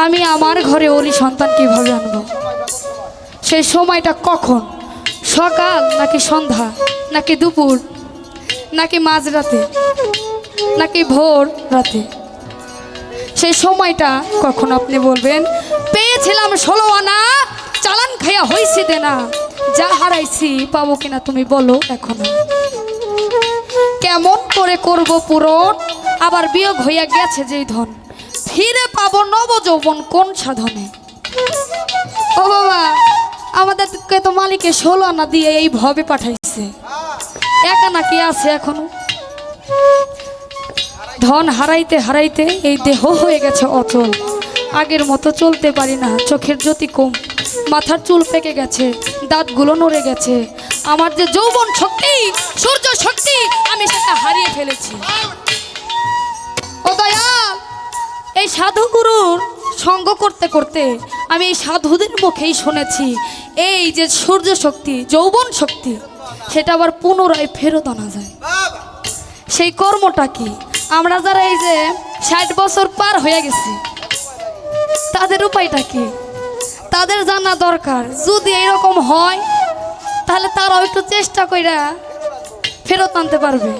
আমি আমার ঘরে অলি সন্তান কিভাবে আনব? সেই সময়টা কখন? সকাল নাকি সন্ধ্যা নাকি দুপুর নাকি মাঝরাতে নাকি ভোর রাতে? সেই সময়টা কখন আপনি বলবেন? পেয়েছিলাম 16 আনা, চালান খাইয়া হইছি দেনা, যা হারাইছি পাবো কিনা তুমি বলো এখনো। কেমন করে করব পূরণ, আবার বিয়োগ হইয়া গেছে যেই ধন, ফিরে পাবো নব যৌবন কোন সাধনে? ও বাবা, আমাদেরকে তো মালিকে 16 আনা দিয়ে এই ভবে পাঠাইছে, এক আনা কি আছে এখনো? ধন হারাইতে হারাইতে এই দেহ হয়ে গেছে অচল, আগের মতো চলতে পারি না, চোখের জ্যোতি কম, মাথার চুল পেকে গেছে, দাঁতগুলো নড়ে গেছে, আমার যে যৌবন শক্তি, সূর্য শক্তি, আমি সেটা হারিয়ে ফেলেছি। ও দয়াল, এই সাধুগুরুর সঙ্গ করতে করতে আমি এই সাধুদের মুখেই শুনেছি এই যে সূর্য শক্তি, যৌবন শক্তি, সেটা আবার পুনরায় ফেরত আনা যায়। সেই কর্মটা কি? আমরা যারা এই যে 60 বছর পার হয়ে গেছি, তাদের উপায়টা কি? তাদের জানা দরকার। যদি এরকম হয় তাহলে তারাও একটু চেষ্টা কইরা ফেরত আনতে পারবে।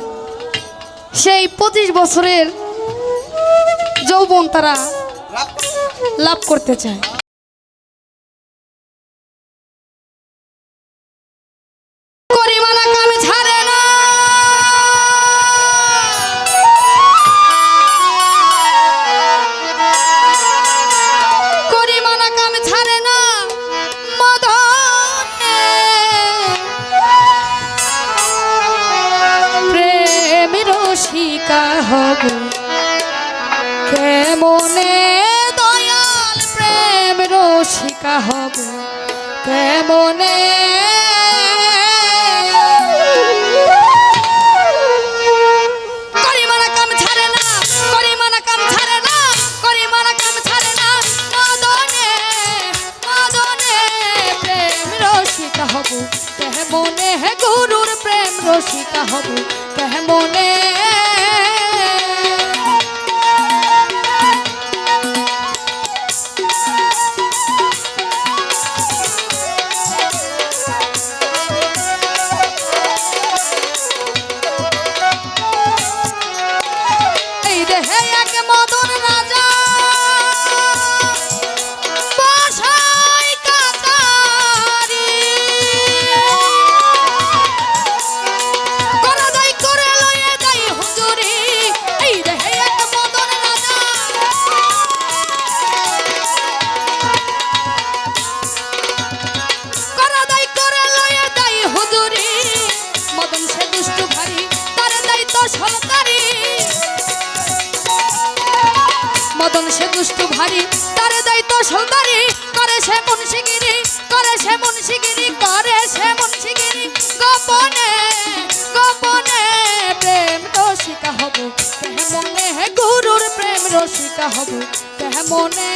সেই 25 বছরের যৌবন তারা লাভ করতে চায়। করিমানা কাম ছাড়ে না, করিমানা কাম ছাড়ে না, মদনে প্রেমের রসিকা হব কেমনে দয়াল, প্রেম রসিকা হব কেমনে? করিমানা কাম ছাড়ে না, করিমানা কাম ছাড়ে না, করিমানা কাম ছাড়ে না, মদনে মদনে প্রেম রসিকা হব কেমনে? গুরুর প্রেম রসিকা হব কেমনে? মদন সে দুষ্টু ভারী, তারে দায়িত্ব সৌদারি, করে সে মুন্সিগিরি, করে সে মুন্সিগিরি, করে সে মুন্সিগিরি, গোপনে গোপনে প্রেম রসিকা হব কেমনে? গুরুর প্রেম রসিকা হব কেমনে?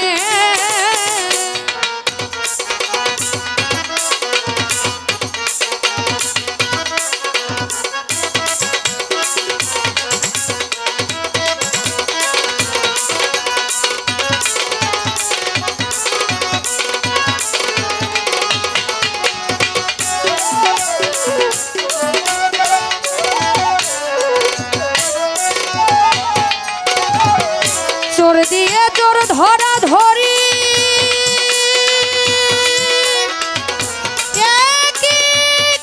চোর দিয়ে চোর ধরা ধরি, একই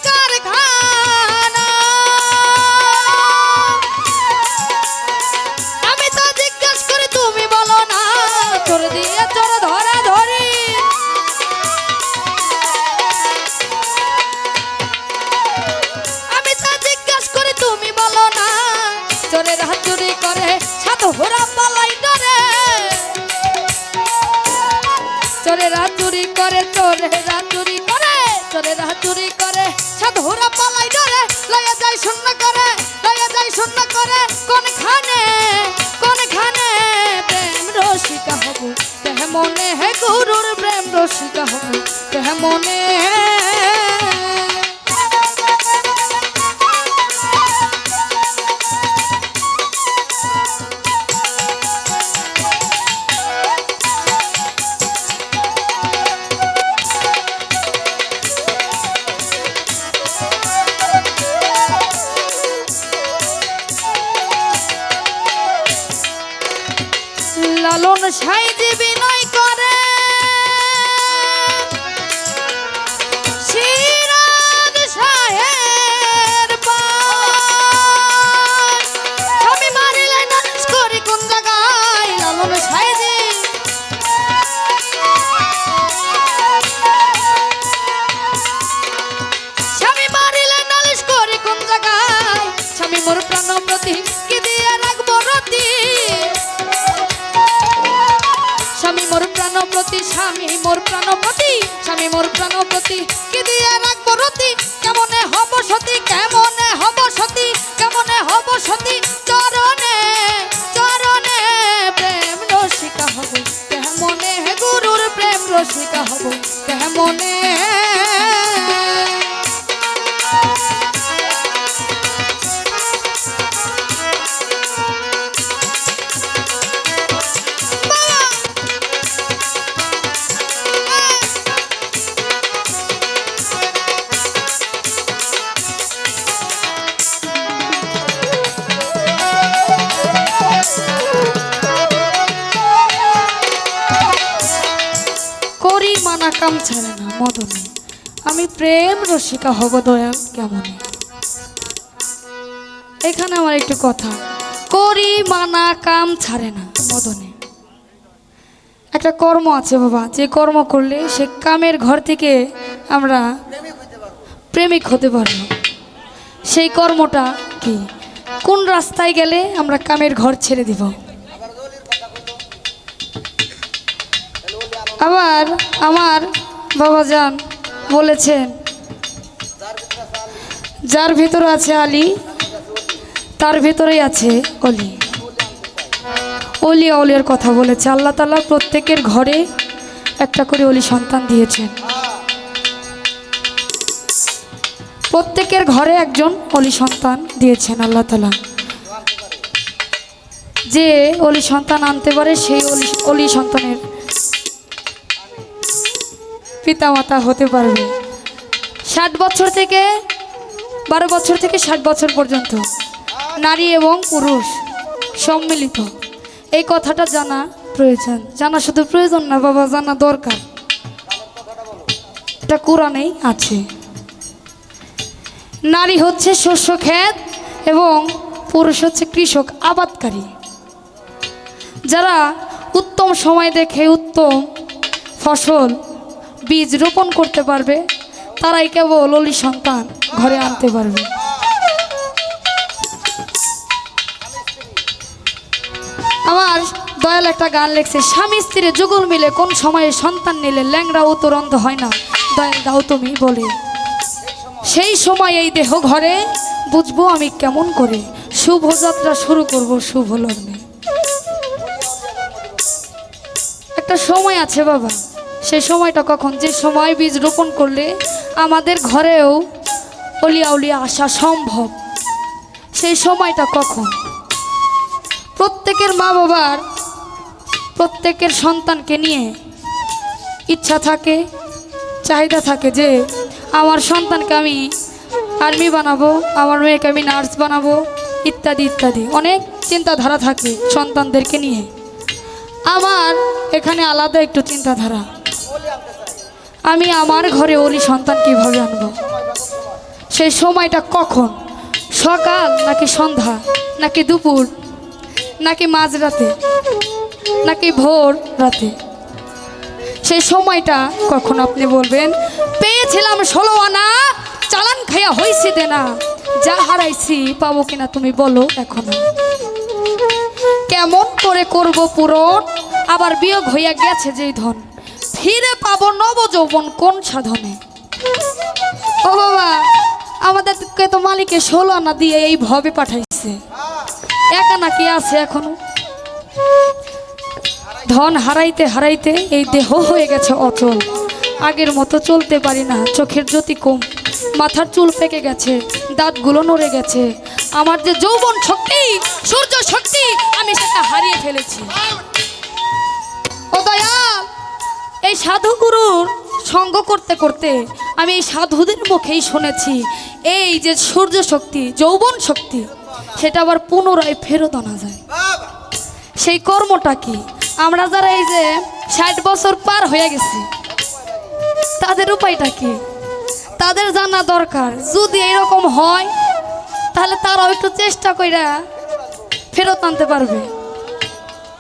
কারখানা, আমি তো জিজ্ঞেস করি তুমি বলো না। চোর দিয়ে চোর ধরা ধরি, আমি তো জিজ্ঞেস করি তুমি বলো না। চোরের হাত চুরি করে সাধুরা পালাই ডরে, চোরেরা চুরি করে, চোরেরা চুরি করে, চোরেরা চুরি করে, সাধুরা পালাই ডরে, লয়া যায় শূন্য করে, লয়া যায় শূন্য করে, কোনখানে কোনখানে প্রেম রসিকা হব কেমনে? গুরুর প্রেম রসিকা হব কেমনে? সাইজে বিনয় করে সিরাজ শাহের পায় স্বামী মারিলে নালিশ করি কোন জায়গায় লালন সাইজে স্বামী মারিলে নালিশ করি কোন জায়গায় স্বামী মোর প্রাণপ্রতি কি দিয়ে রাখবো রতি স্বামী মোর প্রাণপ্রতি স্বামী মোর প্রাণপ্রতি স্বামী মোর প্রাণপ্রতি কি দিয়ে রাখবো রতি কেমনে হব সতী কেমনে হব সতী কেমনে হব সতী চরণে চরণে প্রেম রসিকা হব কেমনে গুরুর প্রেম রসিকা হব কেমনে করি মানা কাম ছাড়ে না মদনে আমি প্রেম রসিকা হব দয়াল কেমনে এখানে আমার একটু কথা করি মানা কাম ছাড়ে না মদনে একটা কর্ম আছে বাবা যে কর্ম করলে সে কামের ঘর থেকে আমরা প্রেমিক হতে পারবো সেই কর্মটা কি কোন রাস্তায় গেলে আমরা কামের ঘর ছেড়ে দিব আবার আমার বাবাজান বলেছেন যার ভিতরে আছে আলী তার ভিতরেই আছে অলি অলি অলির কথা বলেছে আল্লাহ তাআলা প্রত্যেকের ঘরে একটা করে অলি সন্তান দিয়েছেন প্রত্যেকের ঘরে একজন অলি সন্তান দিয়েছেন আল্লাহ তাআলা যে অলি সন্তান আনতে পারে সেই অলি সন্তানের পিতামাতা হতে পারবে 60 বছর থেকে 12 বছর থেকে 60 বছর পর্যন্ত নারী এবং পুরুষ সম্মিলিত এই কথাটা জানা প্রয়োজন জানা শুধু প্রয়োজন না বাবা জানা দরকার এটা কোরআনেই আছে নারী হচ্ছে শস্য ক্ষেত এবং পুরুষ হচ্ছে কৃষক আবাদকারী যারা উত্তম সময় দেখে উত্তম ফসল বীজ রোপণ করতে পারবে তারাই কেবল অলি সন্তান ঘরে আনতে পারবে আমার দয়াল একটা গান লেখছে স্বামী স্ত্রী যুগল মিলে কোন সময়ে সন্তান নিলে ল্যাংড়া ও তোর অন্ধ হয় না দয়াল দাও তুমি বলে সেই সময় এই দেহ ঘরে বুঝবো আমি কেমন করে শুভযাত্রা শুরু করব শুভ লগ্নে একটা সময় আছে বাবা সেই সময়টা কখন যে সময় বীজ রোপণ করলে আমাদের ঘরেও অলিয়া উলিয়া আসা সম্ভব সেই সময়টা কখন প্রত্যেকের মা বাবার প্রত্যেকের সন্তানকে নিয়ে ইচ্ছা থাকে চাহিদা থাকে যে আমার সন্তানকে আমি আর্মি বানাবো আমার মেয়েকে আমি নার্স বানাবো ইত্যাদি ইত্যাদি অনেক চিন্তাধারা থাকে সন্তানদেরকে নিয়ে আমার এখানে আলাদা একটু চিন্তাধারা আমি আমার ঘরে অলি সন্তান কিভাবে আনবো সেই সময়টা কখন সকাল নাকি সন্ধ্যা নাকি দুপুর নাকি মাঝরাতে নাকি ভোর রাতে সেই সময়টা কখন আপনি বলবেন পেয়েছিলাম 16 আনা চালান খাইয়া হইছি দেনা যা হারাইছি পাবো কিনা তুমি বলো এখনো কেমন করে করব পূরণ আবার বিয়োগ হইয়া গেছে যেই ধন ফিরে পাবো নব যৌবন কোন সাধনে ও বাবা আমাদেরকে তো মালিকে 16 আনা দিয়ে এই ভবে পাঠাইছে এক আনা কি আছে এখনো ধন হারাইতে হারাইতে এই দেহ হয়ে গেছে অচল আগের মতো চলতে পারি না চোখের জ্যোতি কম মাথার চুল পেকে গেছে দাঁতগুলো নড়ে গেছে আমার যে যৌবন শক্তি সূর্য শক্তি আমি সেটা হারিয়ে ফেলেছি ও দয়াল এই সাধুগুরুর সঙ্গ করতে করতে আমি এই সাধুদের মুখেই শুনেছি এই যে সূর্য শক্তি যৌবন শক্তি সেটা আবার পুনরায় ফেরত আনা যায় সেই কর্মটা কি আমরা যারা এই যে 60 বছর পার হয়ে গেছি তাদের উপায়টা কি? তাদের জানা দরকার যদি এরকম হয় তাহলে তারাও একটু চেষ্টা কইরা ফেরত আনতে পারবে।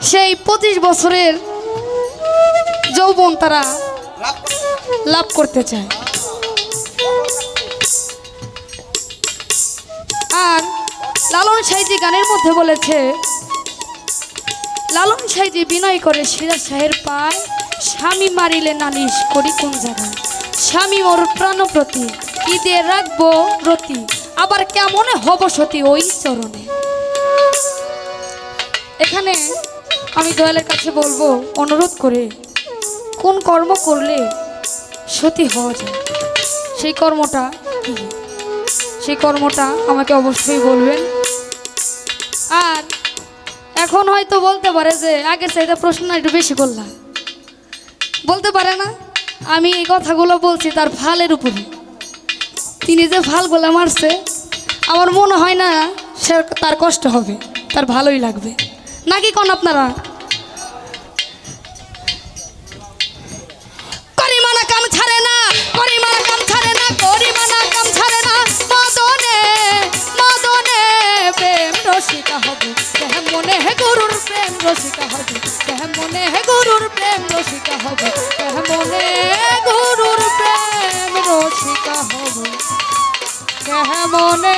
সেই 25 বছরের যৌবন তারা লাভ করতে চায়। আর লালন সাইজি গানের মধ্যে বলেছে, লালন সাইজি বিনয় করে সিরাজ শাহের পায়, স্বামী মারিলে নালিশ করি কোন জায়গায়, স্বামী ওর প্রাণপ্রতি কি দিয়ে রাখবো রতি, আবার কেমনে হব সতী ওই চরণে। এখানে আমি দয়ালের কাছে বলবো, অনুরোধ করে কোন কর্ম করলে সতী হওয়া যায়, সেই কর্মটা কি, সেই কর্মটা আমাকে অবশ্যই বলবেন। আর এখন হয়তো বলতে পারে যে আগের চাইতে প্রশ্ন একটু বেশি করলাম, বলতে পারে না আমি এই কথাগুলো বলছি তার ফালের উপরে। তিনি যে ফালগুলো মারছে আমার মনে হয় না সে তার কষ্ট হবে, তার ভালোই লাগবে, নাকি কোন আপনারা? করিমানা কাম ছাড়ে না, করিমানা কাম ছাড়ে না, করিমানা কাম ছাড়ে না, মদনে মদনে প্রেম রসিকা হবে, মনে হে গুরুর প্রেম রসিকা হবে, মনে হে গুরুর প্রেম রসিকা হবে, মনে গুরুর প্রেম রসিকা হবে, মনে